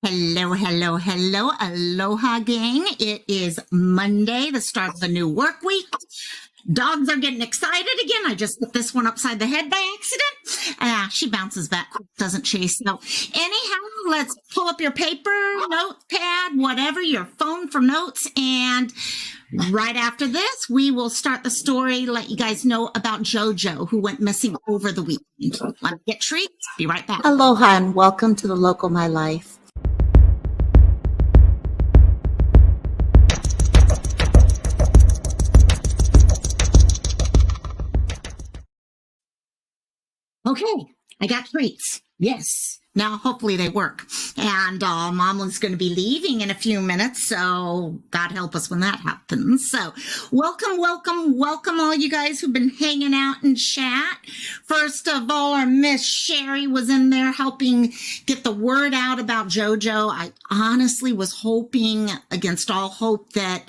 Hello, hello, hello, aloha gang. It is Monday, the start of the new work week. Dogs are getting excited again. I just put this one upside the head by accident. She bounces back, doesn't she? So anyhow, let's pull up your paper, notepad, whatever, your phone for notes. And right after this, we will start the story, let you guys know about Jojo, who went missing over the weekend. Let me get treats. Be right back. Aloha and welcome to the Local My Life. Okay, I got treats. Yes. Now, hopefully they work. And Mama's going to be leaving in a few minutes, so God help us when that happens. So welcome, welcome, welcome all you guys who've been hanging out in chat. First of all, our Miss Sherry was in there helping get the word out about Jojo. I honestly was hoping against all hope that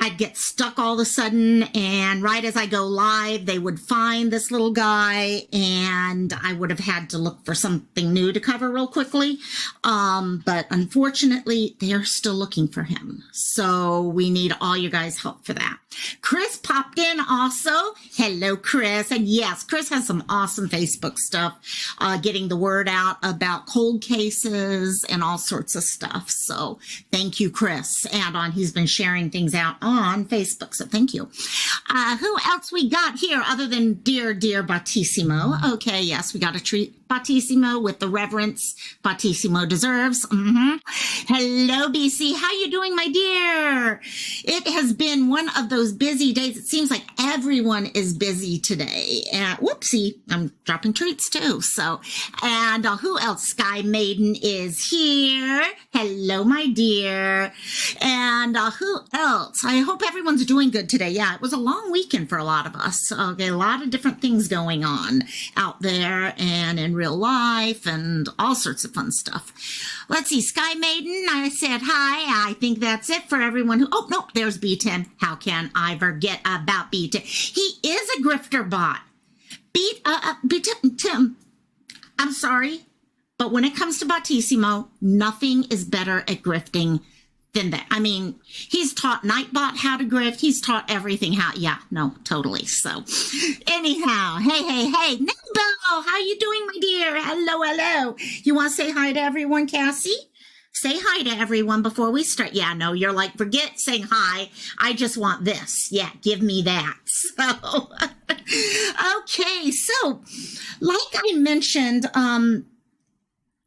I'd get stuck all of a sudden, and right as I go live, they would find this little guy, and I would have had to look for something new to cover real quickly. But unfortunately, they're still looking for him. So we need all you guys' help for that. Chris popped in also. Hello, Chris. And yes, Chris has some awesome Facebook stuff, getting the word out about cold cases and all sorts of stuff. So thank you, Chris. And he's been sharing things out on Facebook, so thank you. Who else we got here other than dear Battissimo? Okay, yes, we got to treat Battissimo with the reverence Battissimo deserves. Hello, BC. How you doing, my dear? It has been one of those busy days. It seems like everyone is busy today. And whoopsie, I'm dropping treats too. So, and who else? Sky Maiden is here. Hello, my dear. And who else? I hope everyone's doing good today. Yeah, it was a long weekend for a lot of us. Okay, a lot of different things going on out there and in real life and all sorts of fun stuff. Let's see, Sky Maiden, I said hi. I think that's it for everyone who, oh, no, there's B10. How can I forget about B10? He is a grifter bot. Tim, I'm sorry, but when it comes to Battissimo, nothing is better at grifting than that. I mean, he's taught Nightbot how to grift. He's taught everything how, yeah, no, totally. So anyhow, hey, Nimbo, how you doing, my dear? Hello. You want to say hi to everyone, Cassie? Say hi to everyone before we start. Yeah, no, you're like, forget saying hi. I just want this. Yeah, give me that. So, okay. So like I mentioned,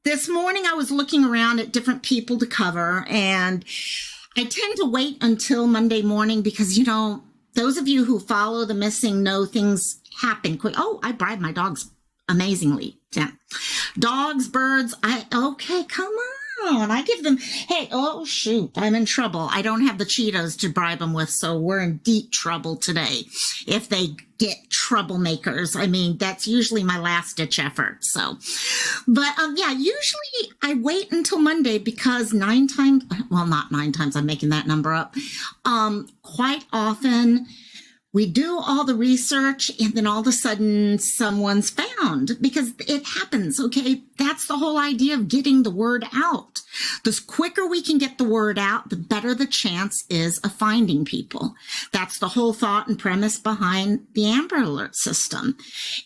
this morning I was looking around at different people to cover, and I tend to wait until Monday morning because, you know, those of you who follow the missing know things happen quick. Oh, I bribe my dogs amazingly. Yeah. Dogs, birds, okay, come on. I give them, hey, oh, shoot, I'm in trouble. I don't have the Cheetos to bribe them with, so we're in deep trouble today. If they get troublemakers, I mean, that's usually my last ditch effort. So, but yeah, usually I wait until Monday because not 9 times, I'm making that number up. Quite often we do all the research and then all of a sudden someone's found because it happens. Okay. That's the whole idea of getting the word out. The quicker we can get the word out, the better the chance is of finding people. That's the whole thought and premise behind the Amber Alert system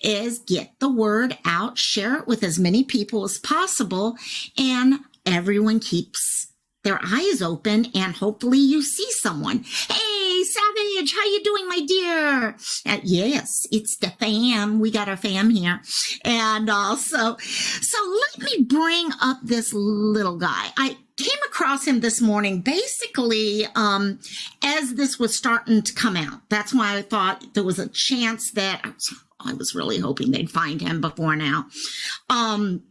is get the word out, share it with as many people as possible, and everyone keeps their eyes open and hopefully you see someone. Hey, Savage, how you doing, my dear? Yes, it's the fam. We got our fam here. And also, so let me bring up this little guy. I came across him this morning, basically, as this was starting to come out. That's why I thought there was a chance that I was really hoping they'd find him before now.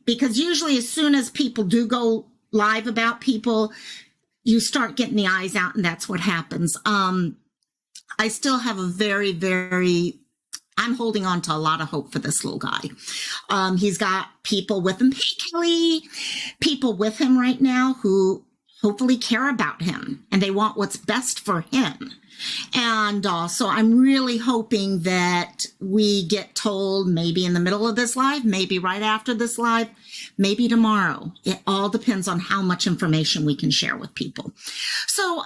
Because usually as soon as people do go live about people, you start getting the eyes out, and that's what happens. I still have a I'm holding on to a lot of hope for this little guy. He's got people with him. Hey, Kelly, people with him right now who hopefully care about him and they want what's best for him. And so I'm really hoping that we get told maybe in the middle of this live, maybe right after this live, maybe tomorrow. It all depends on how much information we can share with people. So,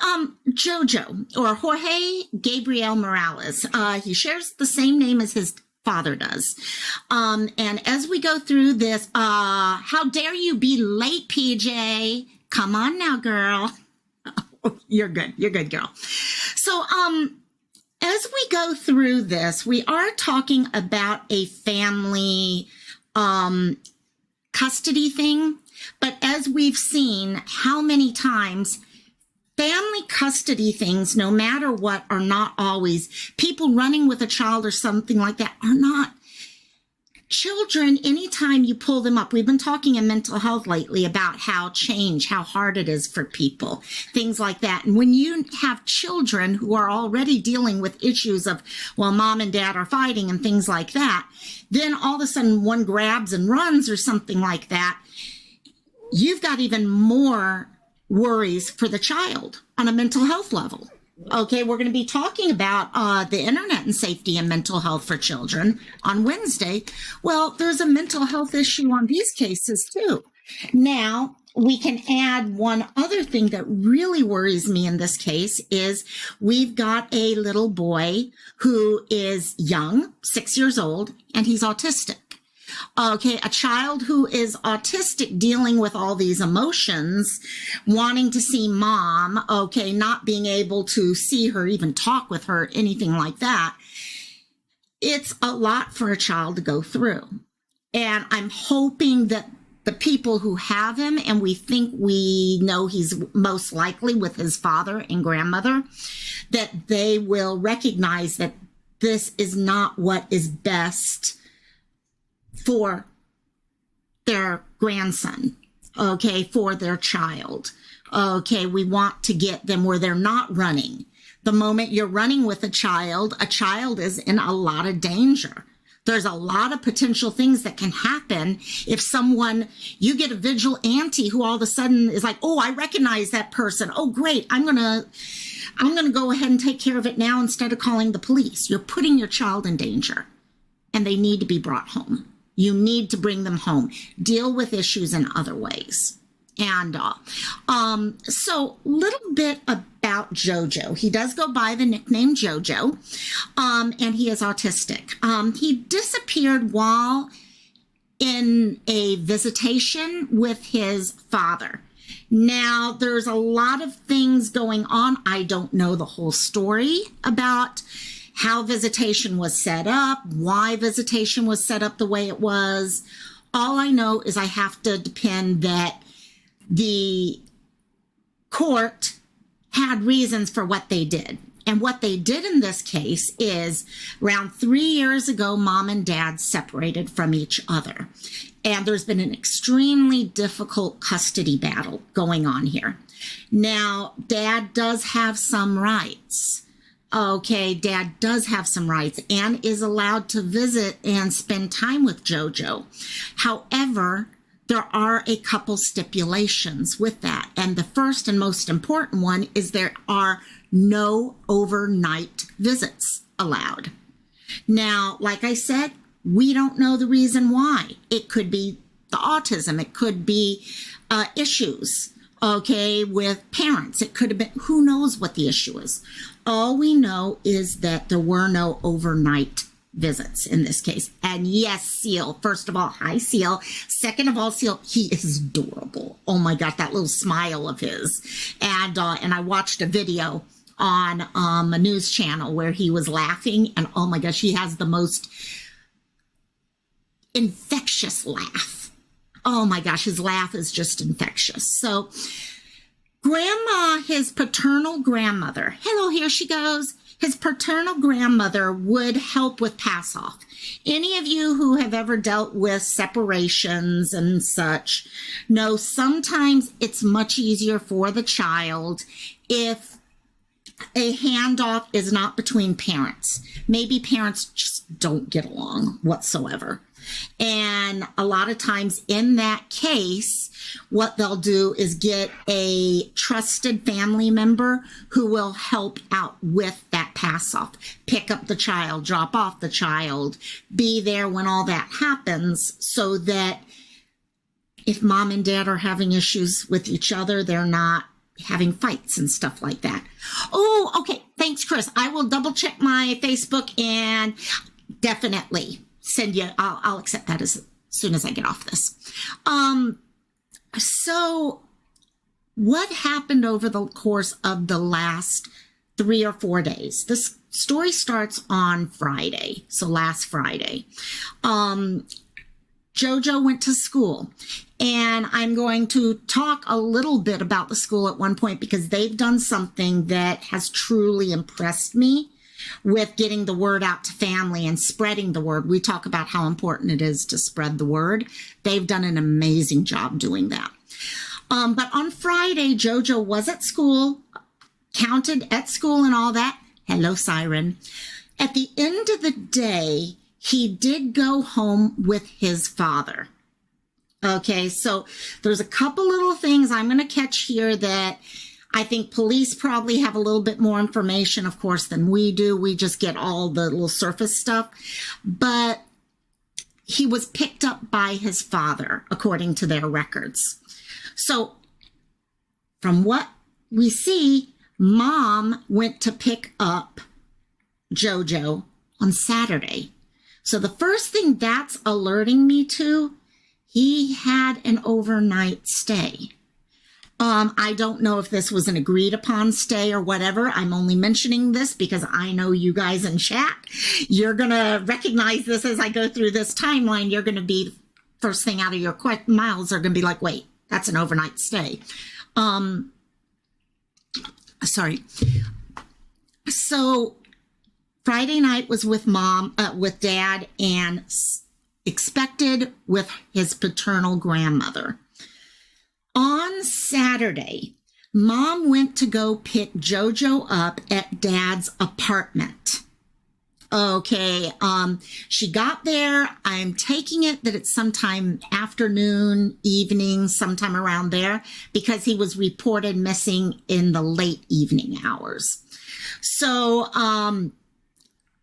Jojo, or Jorge Gabriel Morales, he shares the same name as his father does. And as we go through this, how dare you be late, PJ? Come on now, girl. You're good. You're good, girl. So, as we go through this, we are talking about a family custody thing. But as we've seen how many times family custody things, no matter what, are not always people running with a child or something like that are not children. Anytime you pull them up, we've been talking in mental health lately about how hard it is for people, things like that. And when you have children who are already dealing with issues of, well, mom and dad are fighting and things like that, then all of a sudden one grabs and runs or something like that, you've got even more worries for the child on a mental health level. Okay, we're going to be talking about the internet and safety and mental health for children on Wednesday. Well, there's a mental health issue on these cases too. Now, we can add one other thing that really worries me in this case is we've got a little boy who is young, 6 years old, and he's autistic. Okay, a child who is autistic, dealing with all these emotions, wanting to see mom, okay, not being able to see her, even talk with her, anything like that. It's a lot for a child to go through. And I'm hoping that the people who have him, and we think we know he's most likely with his father and grandmother, that they will recognize that this is not what is best for their grandson, okay, for their child. Okay, we want to get them where they're not running. The moment you're running with a child is in a lot of danger. There's a lot of potential things that can happen if you get a vigilante who all of a sudden is like, oh, I recognize that person. Oh, great. I'm going to go ahead and take care of it now instead of calling the police. You're putting your child in danger, and they need to be brought home. You need to bring them home, deal with issues in other ways. And so little bit about Jojo. He does go by the nickname Jojo, and he is autistic. He disappeared while in a visitation with his father. Now, there's a lot of things going on. I don't know the whole story about how visitation was set up, why visitation was set up the way it was. All I know is I have to depend that the court had reasons for what they did. And what they did in this case is around 3 years ago, mom and dad separated from each other. And there's been an extremely difficult custody battle going on here. Now, dad does have some rights. Okay, dad does have some rights and is allowed to visit and spend time with Jojo. However, there are a couple stipulations with that. And the first and most important one is there are no overnight visits allowed. Now, like I said, we don't know the reason why. It could be the autism. It could be issues, okay, with parents. It could have been, who knows what the issue is. All we know is that there were no overnight visits in this case. And yes, Seal, first of all, hi, Seal. Second of all, Seal, he is adorable. Oh my God, that little smile of his. And I watched a video on a news channel where he was laughing, and oh my gosh, he has the most infectious laugh. Oh my gosh, his laugh is just infectious. So grandma, his paternal grandmother, hello, here she goes. His paternal grandmother would help with pass off. Any of you who have ever dealt with separations and such know sometimes it's much easier for the child if a handoff is not between parents. Maybe parents just don't get along whatsoever. And a lot of times in that case, what they'll do is get a trusted family member who will help out with that pass off, pick up the child, drop off the child, be there when all that happens so that if mom and dad are having issues with each other, they're not having fights and stuff like that. Oh, okay. Thanks, Chris. I will double check my Facebook and definitely send you. I'll accept that as soon as I get off this. So what happened over the course of the last 3 or 4 days? This story starts on Friday. So last Friday, Jojo went to school, and I'm going to talk a little bit about the school at one point because they've done something that has truly impressed me with getting the word out to family and spreading the word. We talk about how important it is to spread the word. They've done an amazing job doing that. But on Friday, Jojo was at school, counted at school and all that. Hello, Siren. At the end of the day, he did go home with his father. Okay, so there's a couple little things I'm going to catch here that I think police probably have a little bit more information, of course, than we do. We just get all the little surface stuff. But he was picked up by his father, according to their records. So from what we see, mom went to pick up Jojo on Saturday. So the first thing that's alerting me to, he had an overnight stay. I don't know if this was an agreed upon stay or whatever. I'm only mentioning this because I know you guys in chat, you're going to recognize this as I go through this timeline. You're going to be, first thing out of your mouths are going to be like, wait, that's an overnight stay. Sorry. So Friday night was with mom, with dad, and expected with his paternal grandmother. On Saturday, mom went to go pick Jojo up at dad's apartment. Okay, she got there. I'm taking it that it's sometime afternoon, evening, sometime around there, because he was reported missing in the late evening hours. So,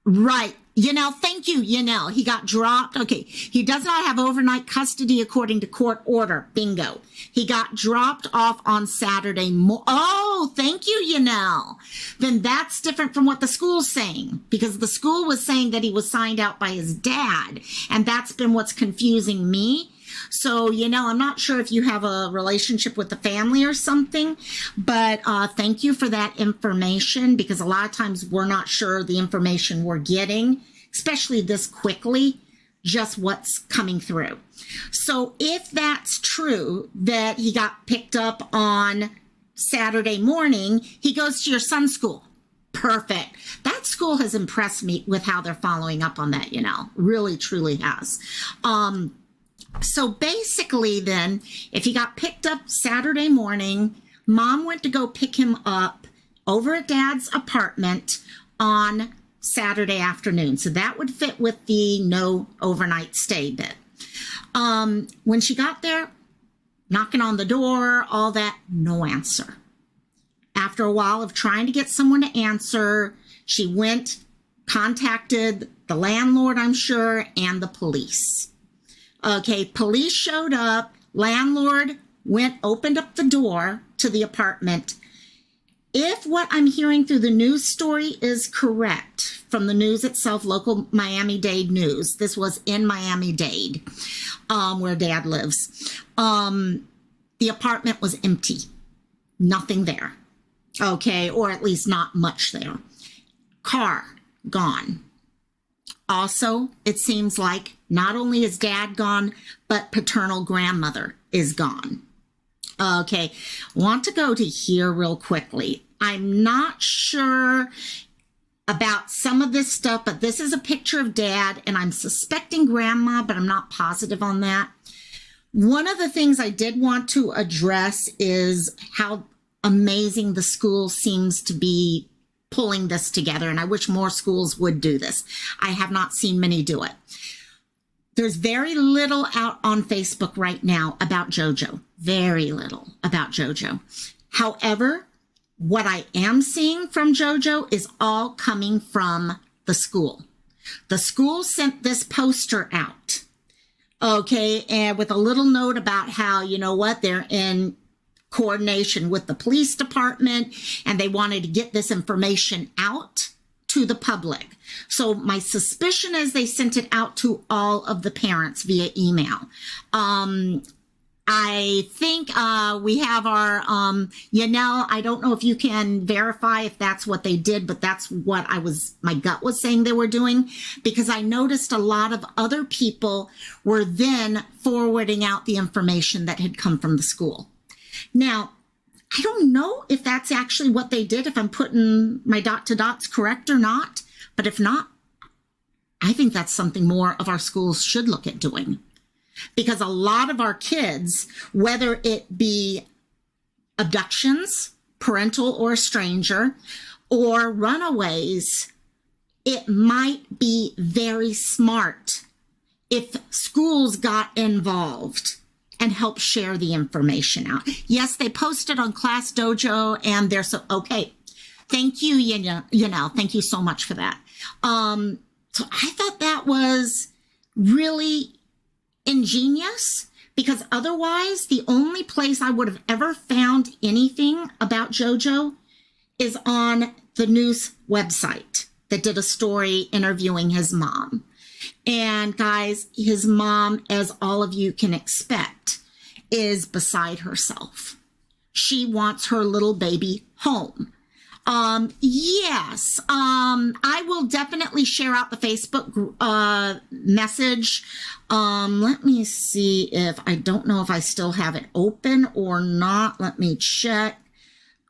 right. Thank you, he got dropped. Okay, he does not have overnight custody according to court order. Bingo. He got dropped off on Saturday. Oh, thank you, Then that's different from what the school's saying, because the school was saying that he was signed out by his dad, and that's been what's confusing me. So, I'm not sure if you have a relationship with the family or something, but thank you for that information, because a lot of times we're not sure the information we're getting, especially this quickly, just what's coming through. So if that's true, that he got picked up on Saturday morning, he goes to your son's school. Perfect. That school has impressed me with how they're following up on that, really, truly has. So basically then, if he got picked up Saturday morning, mom went to go pick him up over at dad's apartment on Saturday afternoon. So that would fit with the no overnight stay bit. When she got there, knocking on the door, all that, no answer. After a while of trying to get someone to answer, she went, contacted the landlord, I'm sure, and the police. Okay, police showed up, landlord opened up the door to the apartment. If what I'm hearing through the news story is correct, from the news itself, local Miami-Dade news, this was in Miami-Dade, where dad lives, the apartment was empty. Nothing there. Okay, or at least not much there. Car, gone. Also, it seems like not only is dad gone, but paternal grandmother is gone. Okay, want to go to here real quickly. I'm not sure about some of this stuff, but this is a picture of dad, and I'm suspecting grandma, but I'm not positive on that. One of the things I did want to address is how amazing the school seems to be pulling this together, and I wish more schools would do this. I have not seen many do it. There's very little out on Facebook right now about Jojo. Very little about Jojo. However, what I am seeing from Jojo is all coming from the school. The school sent this poster out Okay, and with a little note about how, you know what, they're in coordination with the police department and they wanted to get this information out to the public. So my suspicion is they sent it out to all of the parents via email. I think we have our Yanel. I don't know if you can verify if that's what they did, but that's what my gut was saying they were doing, because I noticed a lot of other people were then forwarding out the information that had come from the school. Now, I don't know if that's actually what they did, if I'm putting my dot to dots correct or not, but if not, I think that's something more of our schools should look at doing. Because a lot of our kids, whether it be abductions, parental or a stranger, or runaways, it might be very smart if schools got involved and help share the information out. Yes, they posted on Class Dojo and they're so, okay. Thank you, Yanel. Thank you so much for that. So I thought that was really ingenious, because otherwise the only place I would have ever found anything about Jojo is on the news website that did a story interviewing his mom. And guys, his mom, as all of you can expect, is beside herself. She wants her little baby home. Yes, I will definitely share out the Facebook message. Let me see if, I don't know if I still have it open or not. Let me check.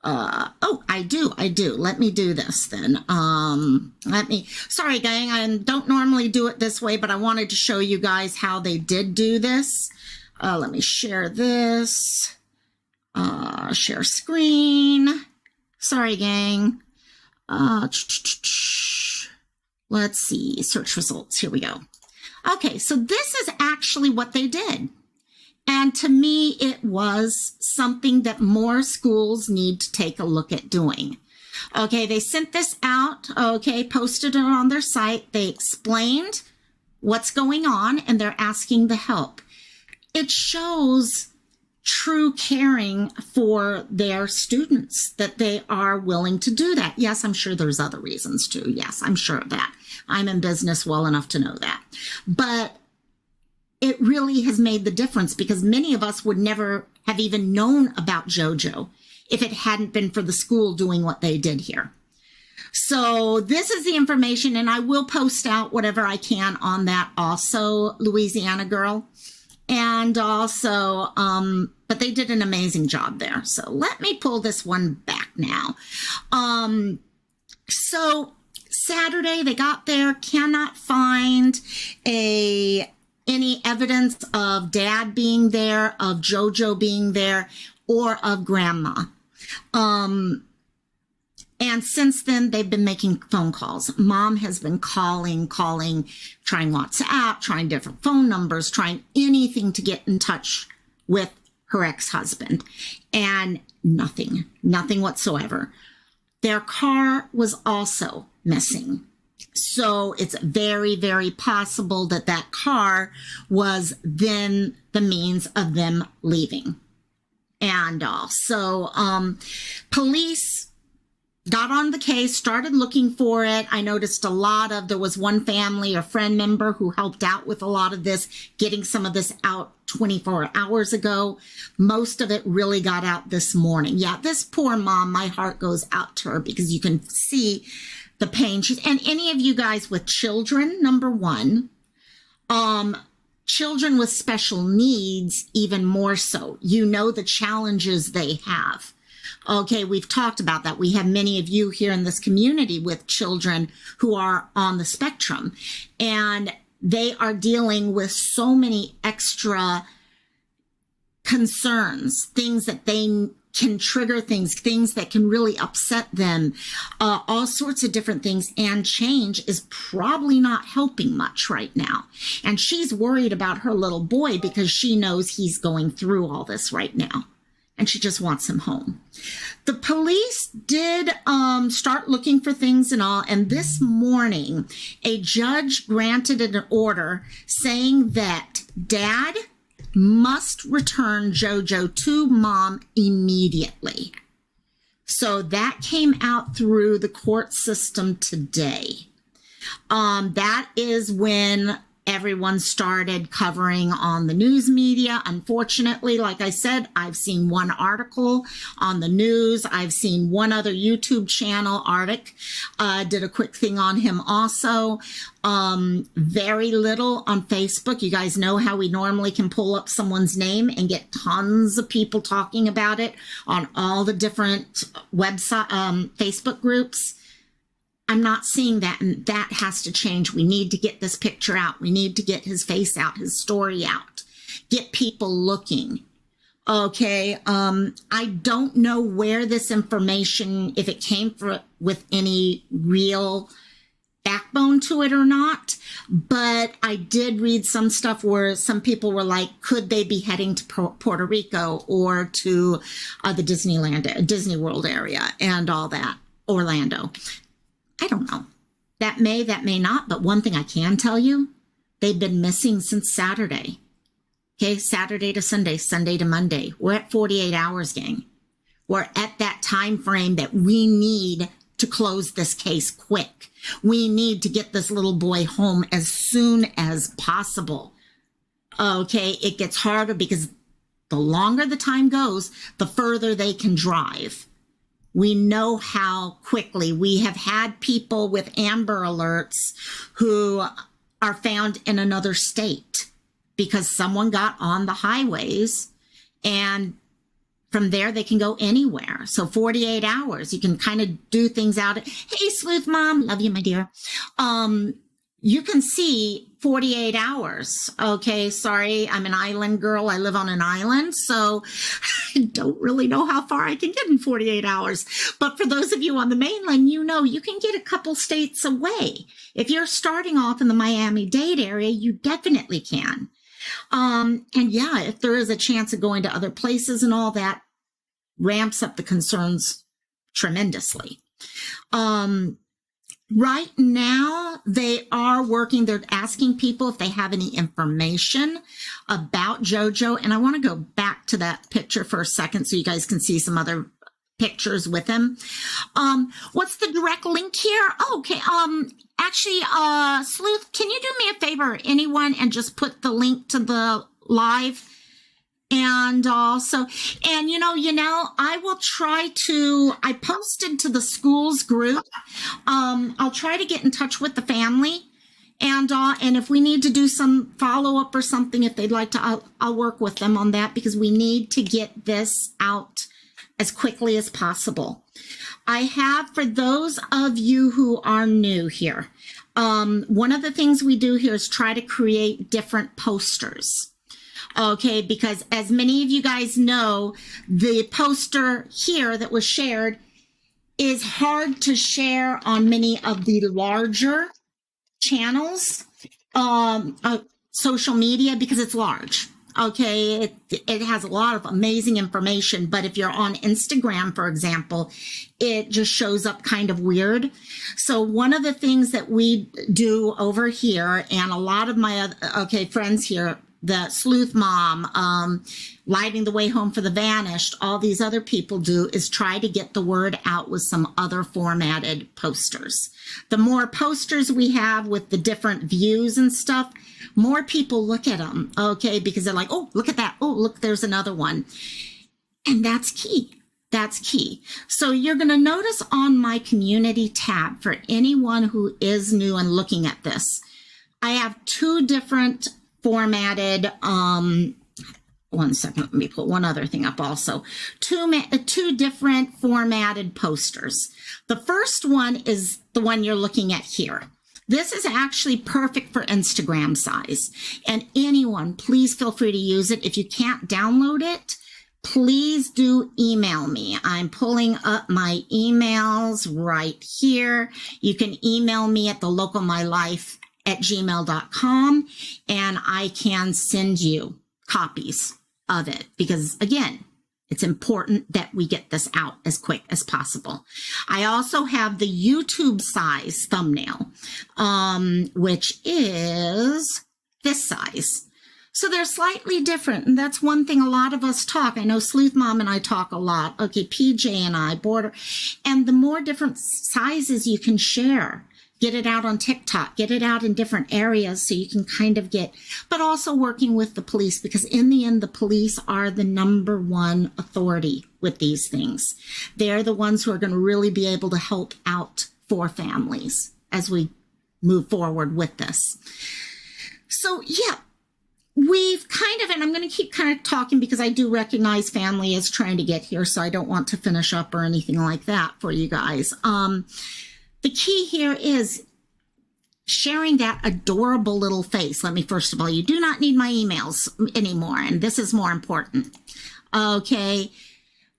Oh, I do. Let me do this then. Sorry gang, I don't normally do it this way, but I wanted to show you guys how they did do this. Let me share this. Share screen. Sorry, gang. Let's see. Search results. Here we go. Okay, so this is actually what they did. And to me, it was something that more schools need to take a look at doing. Okay, they sent this out. Okay, posted it on their site. They explained what's going on, and they're asking the help. It shows true caring for their students, that they are willing to do that. Yes, I'm sure there's other reasons too. Yes, I'm sure of that. I'm in business well enough to know that. But it really has made the difference, because many of us would never have even known about Jojo if it hadn't been for the school doing what they did here. So this is the information, and I will post out whatever I can on that also, Louisiana girl. And also, but they did an amazing job there. So let me pull this one back now. So Saturday they got there, cannot find any evidence of dad being there, of Jojo being there, or of grandma. And since then, they've been making phone calls. Mom has been calling, trying WhatsApp, trying different phone numbers, trying anything to get in touch with her ex-husband. And nothing whatsoever. Their car was also missing. So it's very, very possible that that car was then the means of them leaving. And also, police got on the case, started looking for it. I noticed there was one family or friend member who helped out with a lot of this, getting some of this out 24 hours ago. Most of it really got out this morning. Yeah, this poor mom, my heart goes out to her, because you can see the pain. And any of you guys with children, number one, children with special needs, even more so. You know the challenges they have. Okay, we've talked about that. We have many of you here in this community with children who are on the spectrum, and they are dealing with so many extra concerns, things that they can trigger, things that can really upset them, all sorts of different things. And change is probably not helping much right now. And she's worried about her little boy, because she knows he's going through all this right now. and she just wants him home. The police did start looking for things and all, and this morning a judge granted an order saying that dad must return Jojo to mom immediately. So that came out through the court system today. That is when everyone started covering on the news media. Unfortunately, like I said, I've seen one article on the news. I've seen one other YouTube channel, Arctic, did a quick thing on him also. Very little on Facebook. You guys know how we normally can pull up someone's name and get tons of people talking about it on all the different website, Facebook groups. I'm not seeing that, and that has to change. We need to get this picture out. We need to get his face out, his story out, get people looking. Okay. I don't know where this information, if it came with any real backbone to it or not, but I did read some stuff where some people were like, could they be heading to Puerto Rico or to the Disney World area and all that, Orlando. I don't know. That may not. But one thing I can tell you, they've been missing since Saturday. Okay, Saturday to Sunday, Sunday to Monday. We're at 48 hours, gang. We're at that time frame that we need to close this case quick. We need to get this little boy home as soon as possible. Okay, it gets harder because the longer the time goes, the further they can drive. We know how quickly we have had people with Amber Alerts who are found in another state because someone got on the highways, and from there they can go anywhere. So 48 hours, you can kind of do things out. Hey, Sleuth Mom, love you, my dear. You can see 48 hours. Okay, sorry, I'm an island girl. I live on an island, so I don't really know how far I can get in 48 hours. But for those of you on the mainland, you know you can get a couple states away. If you're starting off in the Miami-Dade area, you definitely can. And yeah, if there is a chance of going to other places and all that, ramps up the concerns tremendously. Right now, they are working. They're asking people if they have any information about Jojo. And I want to go back to that picture for a second so you guys can see some other pictures with him. What's the direct link here? Oh, okay. Actually, Sleuth, can you do me a favor, anyone, and just put the link to the live? And also, and you know, I will try to, I posted to the schools group. I'll try to get in touch with the family, and if we need to do some follow up or something, if they'd like to, I'll work with them on that, because we need to get this out as quickly as possible. I have, for those of you who are new here, one of the things we do here is try to create different posters. Okay, because as many of you guys know, the poster here that was shared is hard to share on many of the larger channels, social media, because it's large. Okay, it has a lot of amazing information, but if you're on Instagram, for example, it just shows up kind of weird. So one of the things that we do over here, and a lot of my friends here, the Sleuth Mom, Lighting the Way Home for the Vanished, all these other people do, is try to get the word out with some other formatted posters. The more posters we have with the different views and stuff, more people look at them, okay, because they're like, oh, look at that. Oh, look, there's another one. And that's key. That's key. So you're going to notice on my community tab, for anyone who is new and looking at this, I have two different formatted, one second, let me put one other thing up also. Two different formatted posters. The first one is the one you're looking at here. This is actually perfect for Instagram size. And anyone, please feel free to use it. If you can't download it, please do email me. I'm pulling up my emails right here. You can email me at thelocalmylife@gmail.com, and I can send you copies of it, because again, It's important that we get this out as quick as possible. I also have the YouTube size thumbnail, which is this size. So they're slightly different. And that's one thing a lot of us talk. I know Sleuth Mom and I talk a lot. Okay, PJ and I, Border. And the more different sizes you can share, get it out on TikTok, get it out in different areas so you can kind of get, but also working with the police, because in the end, the police are the number one authority with these things. They're the ones who are going to really be able to help out for families as we move forward with this. So yeah, we've kind of, and I'm going to keep kind of talking because I do recognize family is trying to get here, so I don't want to finish up or anything like that for you guys. The key here is sharing that adorable little face. Let me, first of all, you do not need my emails anymore, and this is more important. Okay.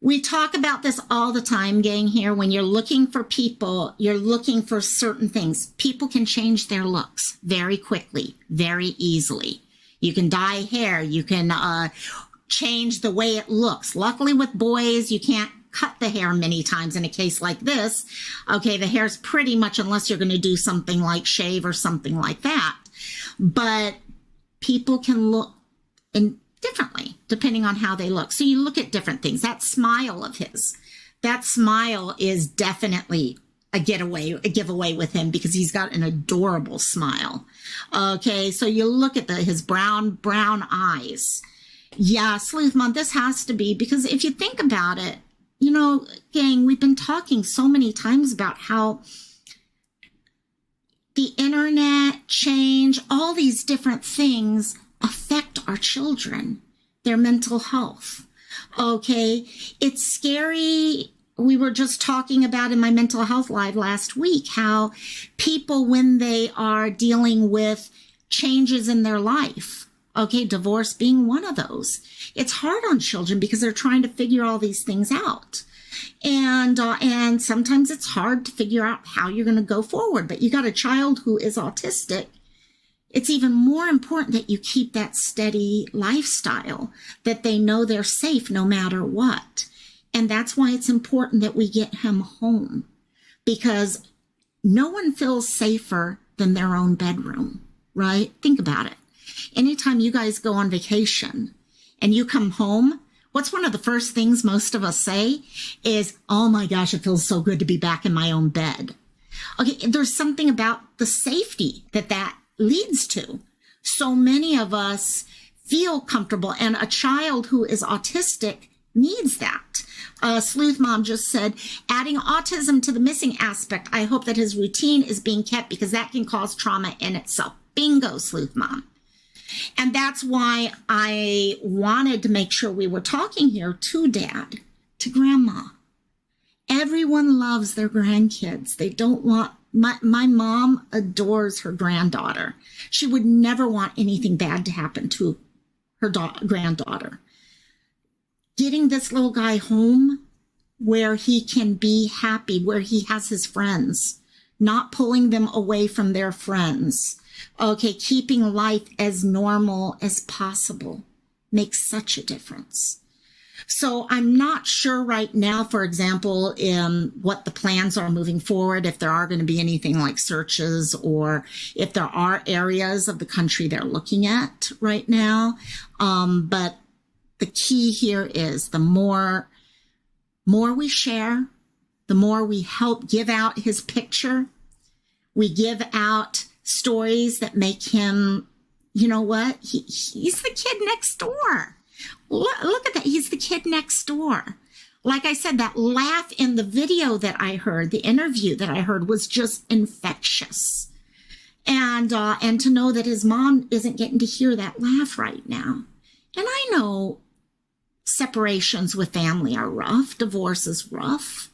We talk about this all the time, gang, here. When you're looking for people, you're looking for certain things. People can change their looks very quickly, very easily. You can dye hair. You can change the way it looks. Luckily with boys, you can't cut the hair many times in a case like this. Okay, the hair's pretty much, unless you're going to do something like shave or something like that. But people can look differently depending on how they look. So you look at different things. That smile of his, that smile is definitely a giveaway with him, because he's got an adorable smile. Okay, so you look at his brown eyes. Yeah, Sleuth Mom, this has to be, because if you think about it, you know, gang, we've been talking so many times about how the internet, change, all these different things affect our children, their mental health. Okay, it's scary. We were just talking about in my mental health live last week how people, when they are dealing with changes in their life, okay, divorce being one of those, it's hard on children because they're trying to figure all these things out. And sometimes it's hard to figure out how you're going to go forward. But you got a child who is autistic. It's even more important that you keep that steady lifestyle, that they know they're safe no matter what. And that's why it's important that we get him home, because no one feels safer than their own bedroom, right? Think about it. Anytime you guys go on vacation and you come home, what's one of the first things most of us say is, oh my gosh, it feels so good to be back in my own bed. Okay, there's something about the safety that leads to. So many of us feel comfortable, and a child who is autistic needs that. Sleuth Mom just said, adding autism to the missing aspect, I hope that his routine is being kept, because that can cause trauma in itself. Bingo, Sleuth Mom. And that's why I wanted to make sure we were talking here to Dad, to Grandma. Everyone loves their grandkids. They don't want, my mom adores her granddaughter. She would never want anything bad to happen to her granddaughter. Getting this little guy home where he can be happy, where he has his friends, not pulling them away from their friends. Okay, keeping life as normal as possible makes such a difference. So I'm not sure right now, for example, what the plans are moving forward, if there are going to be anything like searches, or if there are areas of the country they're looking at right now. But the key here is the more we share, the more we help give out his picture. We give out stories that make him, you know what? He's the kid next door. Look at that. He's the kid next door. Like I said, that laugh in the video that I heard, the interview that I heard, was just infectious. And to know that his mom isn't getting to hear that laugh right now. And I know separations with family are rough. Divorce is rough.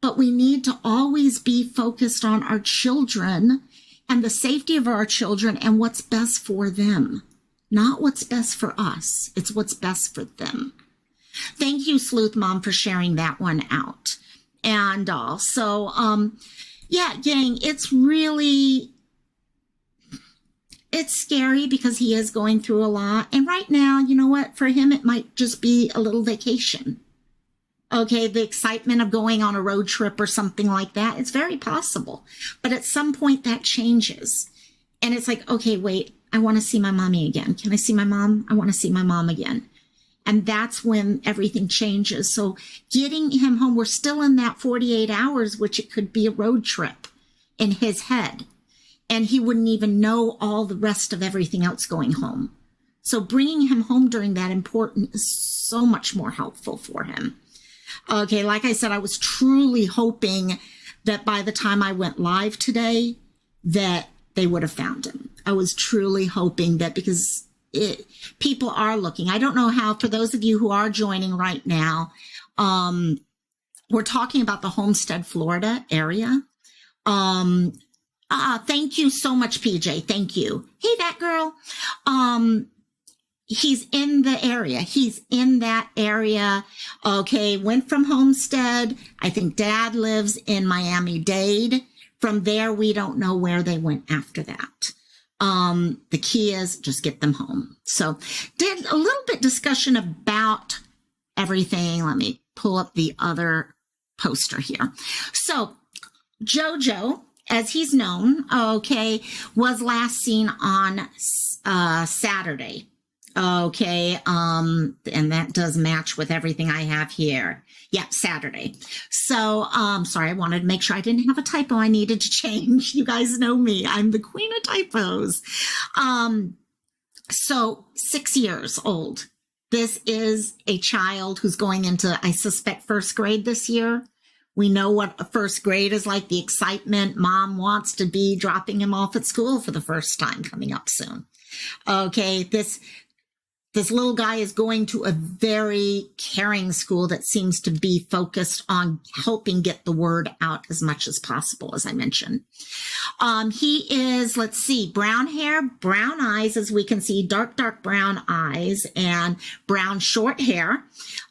But we need to always be focused on our children and the safety of our children and what's best for them. Not what's best for us. It's what's best for them. Thank you, Sleuth Mom, for sharing that one out. And also, yeah, gang, it's really, it's scary because he is going through a lot. And right now, you know what? For him, it might just be a little vacation. Okay, the excitement of going on a road trip or something like that, it's very possible. But at some point that changes. And it's like, okay, wait, I want to see my mommy again. Can I see my mom? I want to see my mom again. And that's when everything changes. So getting him home, we're still in that 48 hours, which it could be a road trip in his head. And he wouldn't even know all the rest of everything else going home. So bringing him home during that important is so much more helpful for him. Okay, like I said, I was truly hoping that by the time I went live today, that they would have found him. I was truly hoping that because people are looking. I don't know how, for those of you who are joining right now, we're talking about the Homestead, Florida area. Thank you so much, PJ. Thank you. Hey, that girl. He's in the area. He's in that area. Okay. Went from Homestead. I think dad lives in Miami-Dade. From there, we don't know where they went after that. The key is just get them home. So did a little bit discussion about everything. Let me pull up the other poster here. So Jojo, as he's known, okay, was last seen on Saturday. Okay, and that does match with everything I have here. Yeah, Saturday. So, sorry, I wanted to make sure I didn't have a typo I needed to change. You guys know me. I'm the queen of typos. So 6 years old. This is a child who's going into, I suspect, first grade this year. We know what a first grade is like, the excitement. Mom wants to be dropping him off at school for the first time coming up soon. Okay, this little guy is going to a very caring school that seems to be focused on helping get the word out as much as possible, as I mentioned. He is, let's see, brown hair, brown eyes, as we can see, dark brown eyes and brown short hair.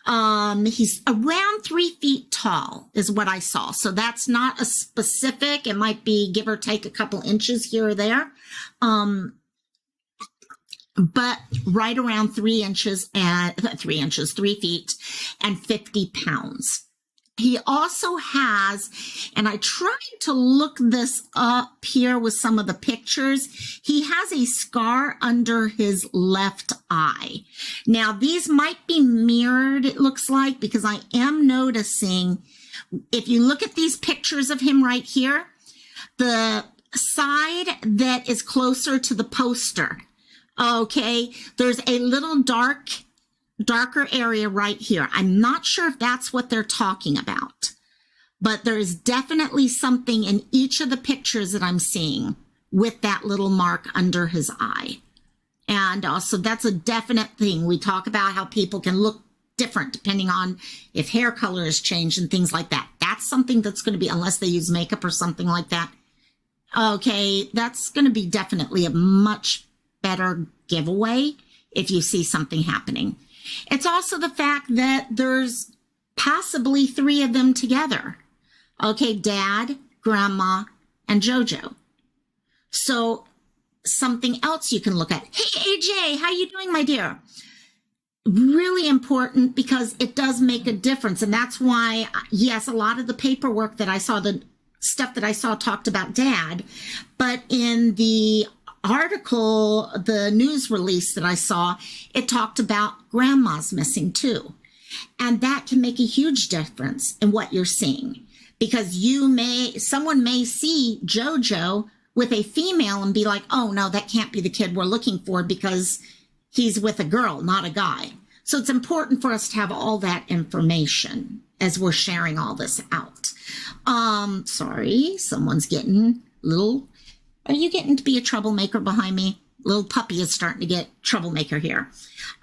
He's around 3 feet tall is what I saw. So that's not a specific. It might be give or take a couple inches here or there. But right around 3 feet and 50 pounds. He also has, and I tried to look this up here with some of the pictures. He has a scar under his left eye. Now, these might be mirrored, it looks like, because I am noticing, if you look at these pictures of him right here, the side that is closer to the poster, okay, there's a little darker area right here. I'm not sure if that's what they're talking about, but there's definitely something in each of the pictures that I'm seeing with that little mark under his eye. And also that's a definite thing. We talk about how people can look different depending on if hair color has changed and things like that. That's something that's going to be, unless they use makeup or something like that. Okay, that's going to be definitely a much better giveaway if you see something happening. It's also the fact that there's possibly 3 of them together. Okay, dad, grandma, and Jojo. So something else you can look at. Hey, AJ, how you doing, my dear? Really important because it does make a difference. And that's why, yes, a lot of the paperwork that I saw, the stuff that I saw talked about dad, but in the article, the news release that I saw, it talked about grandma's missing too. And that can make a huge difference in what you're seeing, because someone may see Jojo with a female and be like, oh no, that can't be the kid we're looking for because he's with a girl, not a guy. So it's important for us to have all that information as we're sharing all this out. Sorry, someone's getting a little. Are you getting to be a troublemaker behind me? Little puppy is starting to get troublemaker here.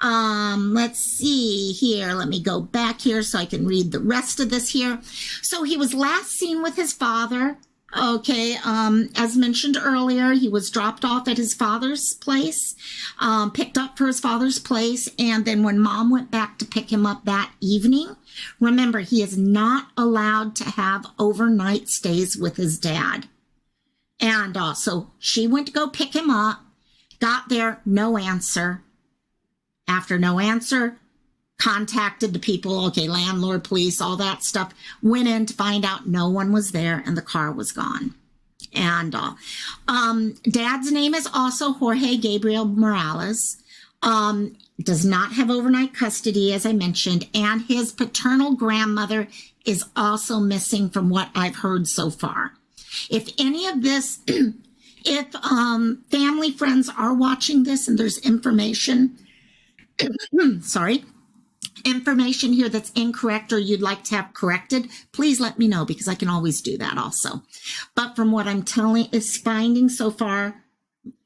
Let's see here. Let me go back here so I can read the rest of this here. So he was last seen with his father. Okay. As mentioned earlier, he was dropped off at his father's place, picked up for his father's place. And then when mom went back to pick him up that evening, remember, he is not allowed to have overnight stays with his dad. And so she went to go pick him up. Got there, no answer. After no answer, contacted the people, okay, landlord, police, all that stuff. Went in to find out no one was there and the car was gone. And Dad's name is also Jorge Gabriel Morales. Does not have overnight custody, as I mentioned, and his paternal grandmother is also missing from what I've heard so far. If any of this, if family friends are watching this and there's information, information here that's incorrect or you'd like to have corrected, please let me know because I can always do that also. But from what I'm finding so far,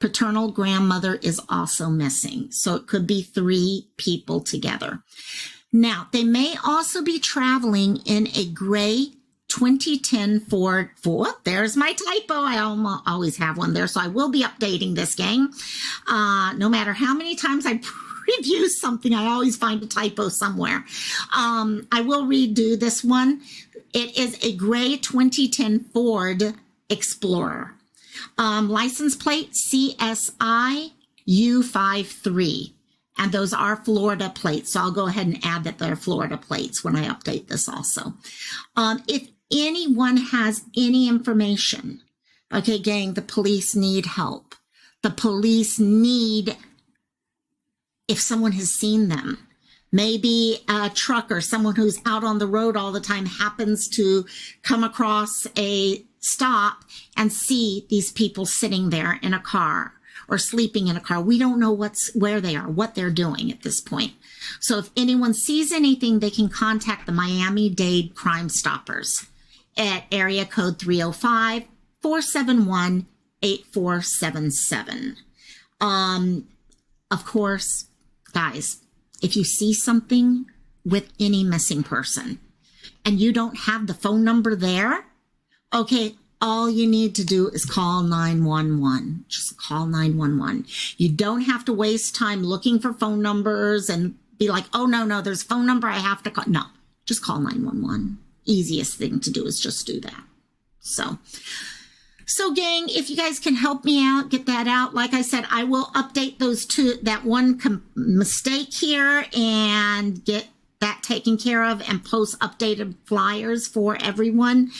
paternal grandmother is also missing. So it could be 3 people together. Now, they may also be traveling in a gray 2010 Ford. There's my typo. I always have one there. So I will be updating this, gang. No matter how many times I preview something, I always find a typo somewhere. I will redo this one. It is a gray 2010 Ford Explorer. License plate CSI U53. And those are Florida plates. So I'll go ahead and add that they're Florida plates when I update this also. If anyone has any information, okay, gang, the police need help. The police need, if someone has seen them, maybe a trucker, someone who's out on the road all the time happens to come across a stop and see these people sitting there in a car or sleeping in a car. We don't know where they are, what they're doing at this point. So if anyone sees anything, they can contact the Miami-Dade Crime Stoppers at area code 305-471-8477. Of course, guys, if you see something with any missing person and you don't have the phone number there, okay, all you need to do is call 911. Just call 911. You don't have to waste time looking for phone numbers and be like, oh, no, there's a phone number I have to call. No, just call 911. Easiest thing to do is just do that. So gang, if you guys can help me out, get that out. Like I said, I will update that one mistake here and get that taken care of and post updated flyers for everyone.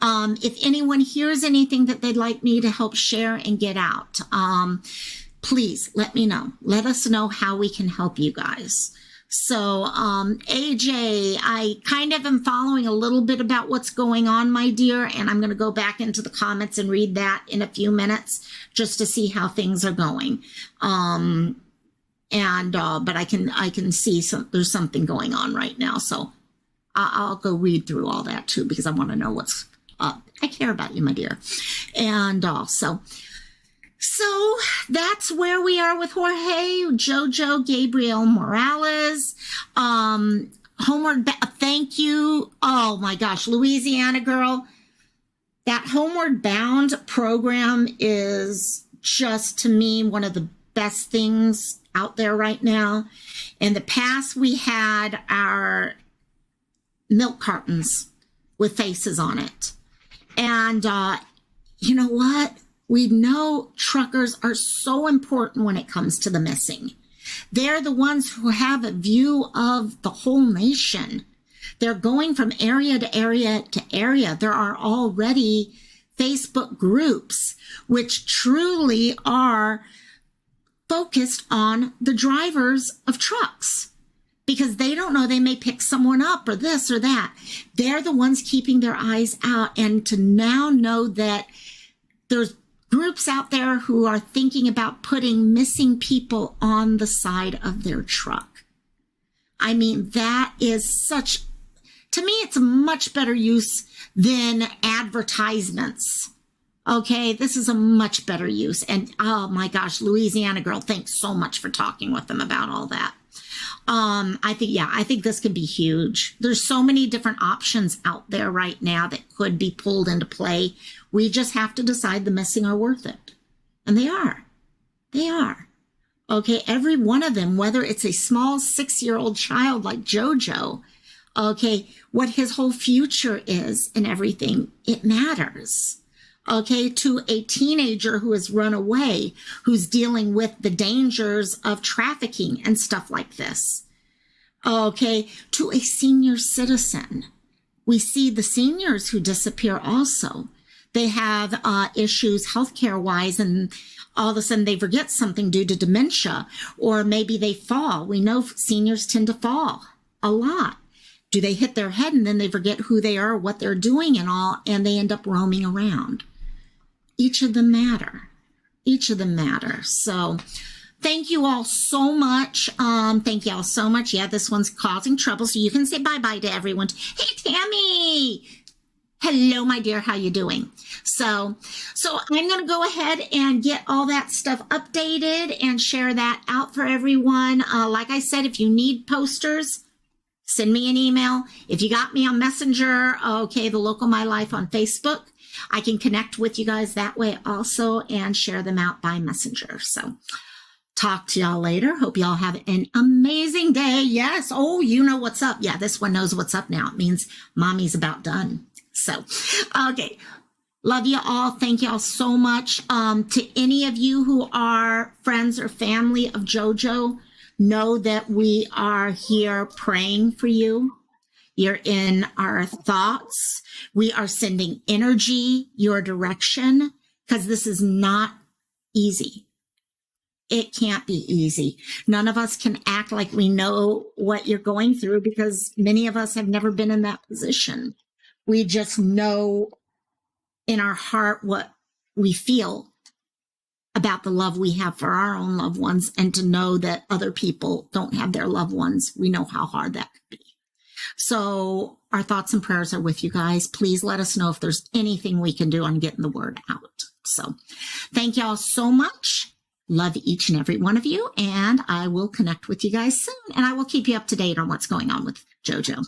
If anyone hears anything that they'd like me to help share and get out, please let me know. Let us know how we can help you guys. So, AJ, I kind of am following a little bit about what's going on, my dear, and I'm going to go back into the comments and read that in a few minutes just to see how things are going. But I can see there's something going on right now. So I'll go read through all that too, because I want to know what's up. I care about you, my dear. And also, so that's where we are with Jorge, Jojo, Gabriel Morales. Homeward, thank you. Oh my gosh, Louisiana girl. That Homeward Bound program is just, to me, one of the best things out there right now. In the past, we had our milk cartons with faces on it. And you know what? We know truckers are so important when it comes to the missing. They're the ones who have a view of the whole nation. They're going from area to area to area. There are already Facebook groups which truly are focused on the drivers of trucks, because they don't know, they may pick someone up or this or that. They're the ones keeping their eyes out. And to now know that there's groups out there who are thinking about putting missing people on the side of their truck. I mean, that is such, to me, it's a much better use than advertisements. Okay, this is a much better use. And oh my gosh, Louisiana girl, thanks so much for talking with them about all that. I think this could be huge. There's so many different options out there right now that could be pulled into play. We just have to decide the missing are worth it. And they are. They are. Okay, every one of them, whether it's a small 6-year-old child like Jojo, okay, what his whole future is and everything, it matters. okay, to a teenager who has run away, who's dealing with the dangers of trafficking and stuff like this, okay, to a senior citizen. We see the seniors who disappear also. They have issues healthcare wise, and all of a sudden they forget something due to dementia, or maybe they fall. We know seniors tend to fall a lot. Do they hit their head and then they forget who they are, what they're doing and all, and they end up roaming around? Each of them matter. Each of them matter. So thank you all so much. Thank you all so much. Yeah, this one's causing trouble, so you can say bye-bye to everyone. Hey, Tammy. Hello, my dear. How you doing? So I'm going to go ahead and get all that stuff updated and share that out for everyone. Like I said, if you need posters, send me an email. If you got me on Messenger, okay, the Local My Life on Facebook, I can connect with you guys that way also and share them out by Messenger. So talk to y'all later. Hope y'all have an amazing day. Yes. Oh, you know what's up. Yeah, this one knows what's up now. It means mommy's about done. So, okay. Love you all. Thank you all so much. To any of you who are friends or family of Jojo, know that we are here praying for you. You're in our thoughts. We are sending energy your direction, because this is not easy. It can't be easy. None of us can act like we know what you're going through, because many of us have never been in that position. We just know in our heart what we feel about the love we have for our own loved ones, and to know that other people don't have their loved ones. We know how hard that could be. So our thoughts and prayers are with you guys. Please let us know if there's anything we can do on getting the word out. So thank y'all so much. Love each and every one of you. And I will connect with you guys soon. And I will keep you up to date on what's going on with Jojo.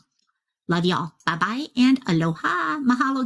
Love y'all. Bye-bye and aloha. Mahalo.